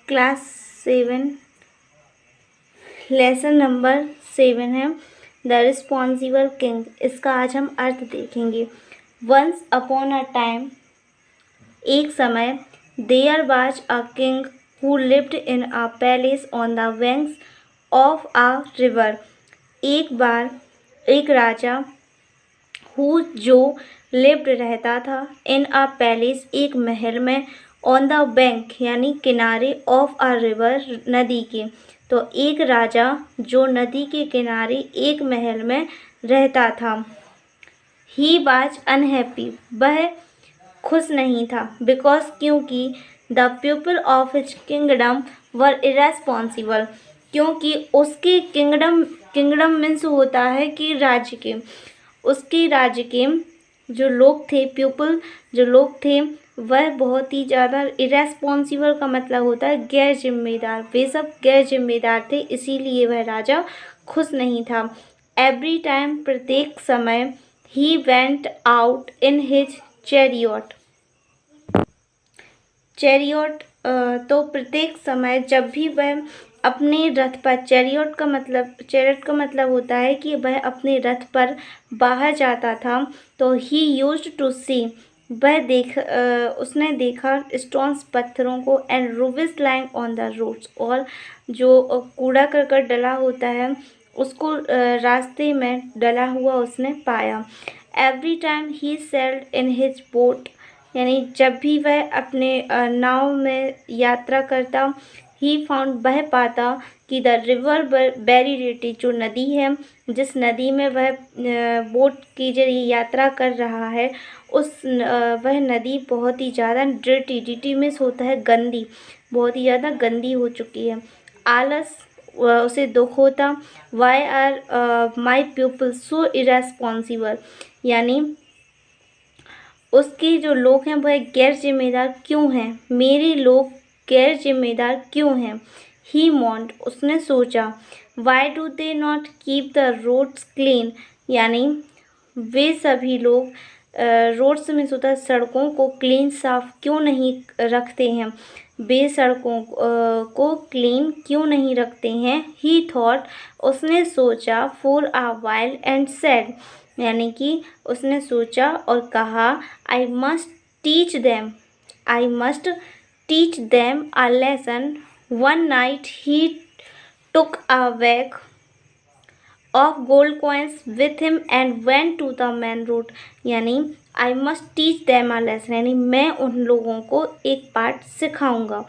Class 7 lesson number 7 है the responsible king. इसका आज हम अर्थ देखेंगे। वंस अपॉन अ टाइम, एक समय, there was a king who lived in a palace on the banks of a river. एक बार एक राजा हु जो लिव्ड रहता था इन अ पैलेस एक महल में, ऑन द बैंक यानी किनारे, ऑफ अ रिवर नदी के। तो एक राजा जो नदी के किनारे एक महल में रहता था। ही वाज अनहैप्पी, वह खुश नहीं था। बिकॉज क्योंकि the people of his kingdom were irresponsible, क्योंकि उसके किंगडम मीन्स होता है कि राज्य के, उसके राज्य के जो लोग थे, पीपल जो लोग थे, वह बहुत ही ज़्यादा इरेस्पॉन्सिबल का मतलब होता है गैर जिम्मेदार। वे सब गैर जिम्मेदार थे, इसीलिए वह राजा खुश नहीं था। एवरी टाइम, प्रत्येक समय, he went out in his chariot. Chariot तो प्रत्येक समय जब भी वह अपने रथ पर, चैरियट का मतलब होता है कि वह अपने रथ पर बाहर जाता था, तो ही यूज्ड टू सी, उसने देखा स्टोन्स, पत्थरों को, and rubbish lying on the roads, और जो कूड़ा करकट डला होता है उसको रास्ते में डला हुआ उसने पाया। Every time he sailed in his boat, यानी जब भी वह अपने नाव में यात्रा करता, ही फाउंड, वह पाता कि द रिवर वेरी डिटी, जो नदी है, जिस नदी में वह बोट के जरिए यात्रा कर रहा है, वह नदी बहुत ही ज़्यादा डिटी, डिटी मीन्स होता है गंदी, बहुत ही ज़्यादा गंदी हो चुकी है। आलस, उसे दुख होता। Why are my people so irresponsible, यानी उसके जो लोग हैं वह गैर जिम्मेदार क्यों हैं, मेरे लोग गैर जिम्मेदार क्यों हैं। ही मॉन्ड, उसने सोचा। Why do they not keep the roads clean, यानी वे सभी लोग रोड्स में होता है सड़कों को क्लीन, साफ क्यों नहीं रखते हैं, वे सड़कों को क्लीन क्यों नहीं रखते हैं। ही थॉट, उसने सोचा। For a while and said, यानी कि उसने सोचा और कहा, I must teach them a lesson. One night he took a bag of gold coins with him and went to the main road, यानी I must teach them a lesson, यानी मैं उन लोगों को एक पाठ सिखाऊंगा,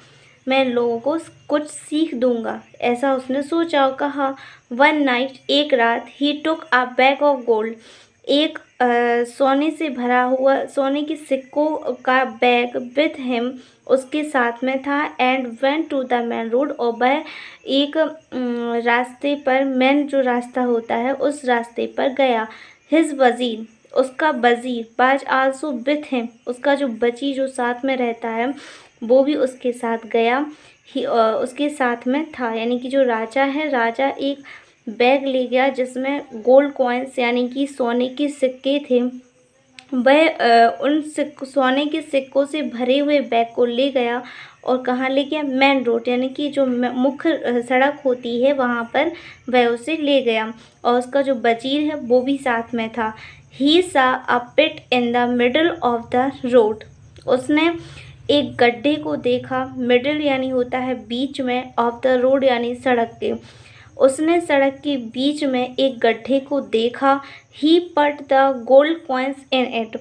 मैं लोगों को कुछ सीख दूंगा, ऐसा उसने सोचा और कहा। वन नाइट, एक रात, ही took a bag of gold, एक सोने से भरा हुआ, सोने के सिक्कों का बैग, विथ हिम, उसके साथ में था, and went to the main road, और वह एक रास्ते पर, मेन जो रास्ता होता है उस रास्ते पर गया। हिज वजीर, उसका वजीर, वाज आल्सो विथ हिम, उसका जो बची जो साथ में रहता है वो भी उसके साथ गया, उसके साथ में था, यानी कि जो राजा है, राजा एक बैग ले गया जिसमें गोल्ड कॉइन्स यानी कि सोने के सिक्के थे। वह उन सोने के सिक्कों से भरे हुए बैग को ले गया और कहाँ ले गया, मेन रोड, यानी कि जो मुख्य सड़क होती है वहाँ पर वह उसे ले गया, और उसका जो वजीर है वो भी साथ में था। He saw a pit in the middle of the road, उसने एक गड्ढे को देखा। मिडल यानी होता है बीच में, ऑफ द रोड यानी सड़क के, उसने सड़क के बीच में एक गड्ढे को देखा। ही पट the gold coins in it,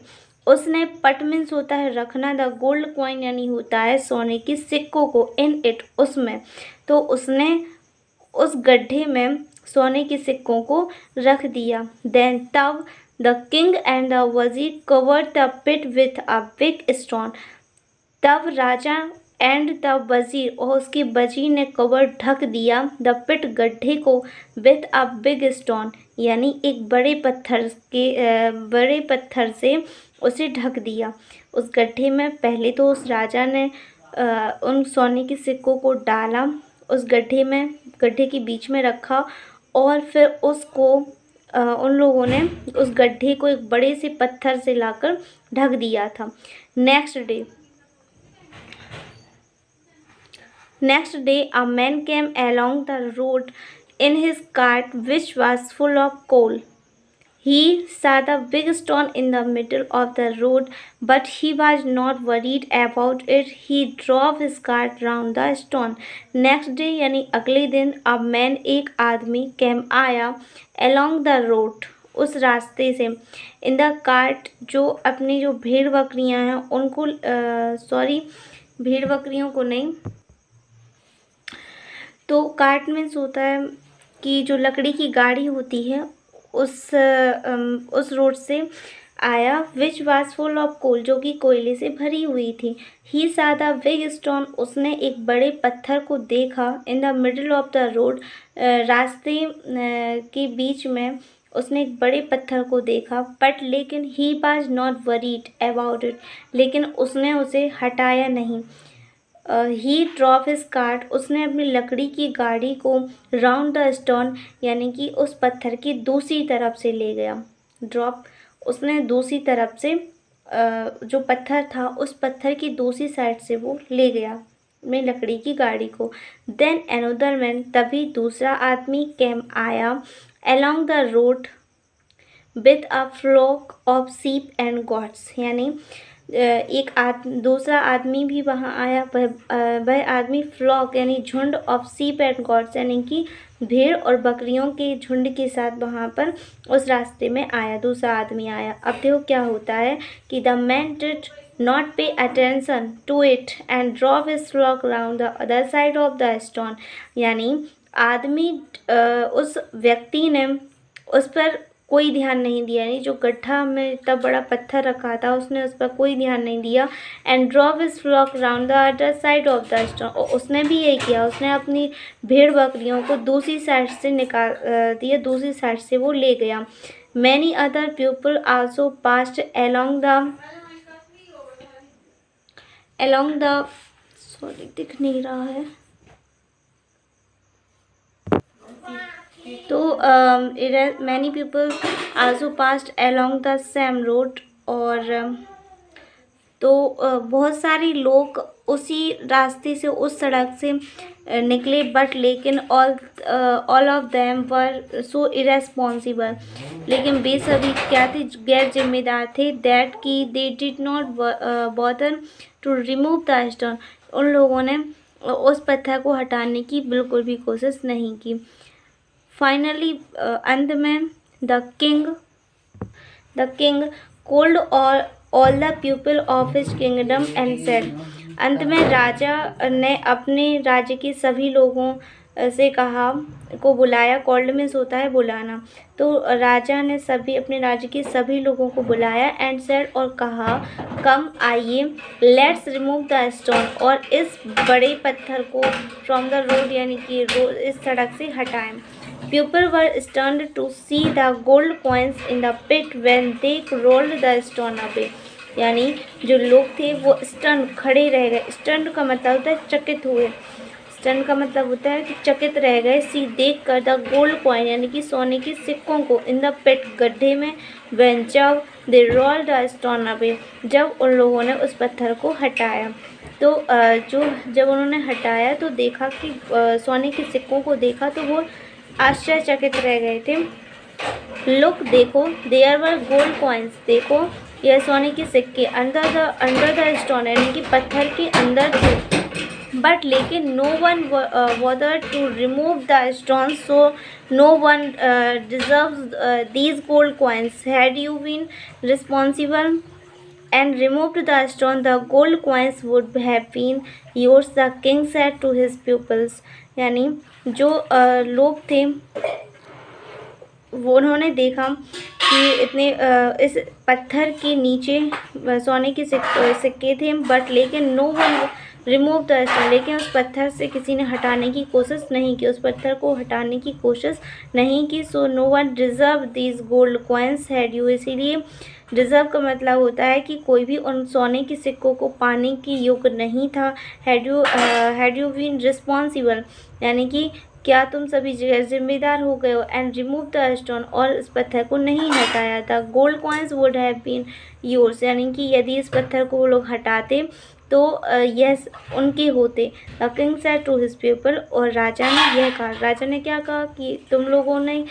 उसने, पट मीन्स होता है रखना, द गोल्ड कॉइन यानी होता है सोने के सिक्कों को, इन इट, उसमें, तो उसने उस गड्ढे में सोने के सिक्कों को रख दिया। देन तब द किंग एंड द वजीर covered the pit with a big stone, तब राजा एंड द वजीर, और उसके वजीर ने कवर, ढक दिया, द पिट, गड्ढे को, विथ अ बिग स्टोन, यानी एक बड़े पत्थर से उसे ढक दिया। उस गड्ढे में पहले तो उस राजा ने उन सोने के सिक्कों को डाला, उस गड्ढे में, गड्ढे के बीच में रखा, और फिर उसको उन लोगों ने उस गड्ढे को एक बड़े से पत्थर से लाकर ढक दिया था। Next day, Next day, a man came along the road in his cart, which was full of coal. He saw the big stone in the middle of the road, but he was not worried about it. He drove his cart round the stone. Next day यानी अगले दिन a man एक आदमी came आया along the road उस रास्ते से in the cart जो अपनी जो भेड़ बकरियां हैं उनको भेड़ बकरियों को नहीं तो कार्ट मीन्स होता है कि जो लकड़ी की गाड़ी होती है उस रोड से आया which was full of coal जो कि कोयले से भरी हुई थी। ही सा द बिग स्टोन उसने एक बड़े पत्थर को देखा इन the middle of the road रास्ते के बीच में उसने एक बड़े पत्थर को देखा बट लेकिन he was not worried about it लेकिन उसने उसे हटाया नहीं। ही ड्रॉप हिज कार्ट उसने अपनी लकड़ी की गाड़ी को राउंड द स्टोन यानी कि उस पत्थर की दूसरी तरफ से ले गया। ड्रॉप उसने दूसरी तरफ से जो पत्थर था उस पत्थर की दूसरी साइड से वो ले गया अपनी लकड़ी की गाड़ी को। देन अनदर मैन तभी दूसरा आदमी कैम आया along the road with a flock of sheep and goats यानी दूसरा आदमी भी वहाँ आया। वह आदमी फ्लॉक यानी झुंड ऑफ सीप एंड गॉट्स यानी कि भेड़ और बकरियों के झुंड के साथ वहाँ पर उस रास्ते में आया। दूसरा आदमी आया। अब देखो क्या होता है कि the man did not pay attention to it and drove his flock round the other side of the stone यानी आदमी उस व्यक्ति ने उस पर कोई ध्यान नहीं दिया यानी जो गड्ढा में इतना बड़ा पत्थर रखा था उसने उस पर कोई ध्यान नहीं दिया। And drove his flock round the other side of the stone और उसने भी यही किया। उसने अपनी भेड़ बकरियों को दूसरी साइड से निकाल दिया दूसरी साइड से वो ले गया। Many other people also passed along the sorry दिख नहीं रहा है तो many people also passed along the same road और तो बहुत सारे लोग उसी रास्ते से उस सड़क से निकले बट लेकिन all of them were so irresponsible लेकिन वे सभी क्या थे गैर जिम्मेदार थे दैट कि they did not bother to remove the stone उन लोगों ने उस पत्थर को हटाने की बिल्कुल भी कोशिश नहीं की। फाइनली अंत में the king cold all the people of his kingdom and said अंत में राजा ने अपने राज्य के सभी लोगों से कहा को बुलाया। कॉल्ड मीन्स होता है बुलाना। तो राजा ने अपने राज्य के सभी लोगों को बुलाया एंड सेड और कहा कम आइए लेट्स रिमूव द स्टोन और इस बड़े पत्थर को फ्रॉम द रोड यानी कि इस सड़क से हटाएं। People were stunned to see the gold coins in the pit when they rolled the stone away. यानी जो लोग थे वो स्टन खड़े रह गए। स्टन का मतलब होता है चकित हुए। स्टन का मतलब होता है कि चकित रह गए सी देख कर द गोल्ड कॉइन यानी कि सोने के सिक्कों को इन द पिट गड्ढे में when जब दे रोल द स्टोन अवे जब उन लोगों ने उस पत्थर को हटाया। तो जब उन्होंने हटाया तो देखा कि सोने के सिक्कों को देखा तो वो आश्चर्यचकित रह गए थे। लुक देखो देयर वर गोल्ड कॉइन्स देखो यह सोने के सिक्के अंडर द स्टोन यानी कि पत्थर के अंदर थे बट लेकिन no one bother to remove the stone so no one deserves these gold coins had you been responsible and removed the stone the gold coins would have been yours the king said to his pupils यानी जो लोग थे वो उन्होंने देखा कि इतने इस पत्थर के नीचे सोने के सिक्के थे बट लेकिन no one remove the stone लेकिन उस पत्थर से किसी ने हटाने की कोशिश नहीं की उस पत्थर को हटाने की कोशिश नहीं की। So no one deserve these gold coins had you इसीलिए डिज़र्व का मतलब होता है कि कोई भी उन सोने के सिक्कों को पाने के योग्य नहीं था। हैड यू बीन रिस्पॉन्सिबल यानी कि क्या तुम सभी जिम्मेदार हो गए हो एंड रिमूव द स्टोन और इस पत्थर को नहीं हटाया था। Gold coins would have been yours यानी कि यदि इस पत्थर को वो लोग हटाते तो यस उनके होते। The king said to his people, और राजा ने यह कहा, राजा ने क्या कहा कि तुम लोगों ने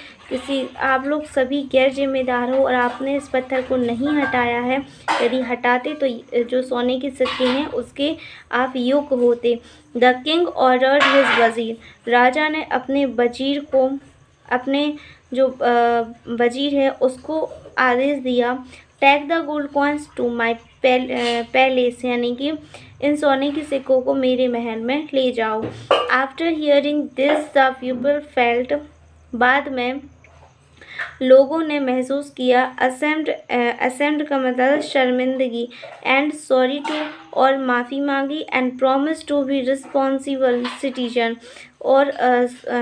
आप लोग सभी गैर जिम्मेदार हो और आपने इस पत्थर को नहीं हटाया है। यदि हटाते तो जो सोने के सिक्के हैं उसके आप योग्य होते। द किंग ऑर्डर्ड हिज वजीर, राजा ने अपने वजीर को, अपने जो वजीर है उसको आदेश दिया, take the gold coins to my palace, यानी कि इन सोने के सिक्कों को मेरे महल में ले जाओ। After hearing this the people felt, बाद में लोगों ने महसूस किया, असेम्ड का मतलब शर्मिंदगी, एंड सॉरी टू, और माफ़ी मांगी, and promise to be responsible citizen, और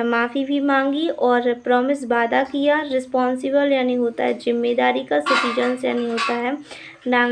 माफ़ी भी मांगी और प्रॉमिस वादा किया। रिस्पॉन्सिबल यानी होता है जिम्मेदारी का, सिटीजन यानी होता है नागरिक।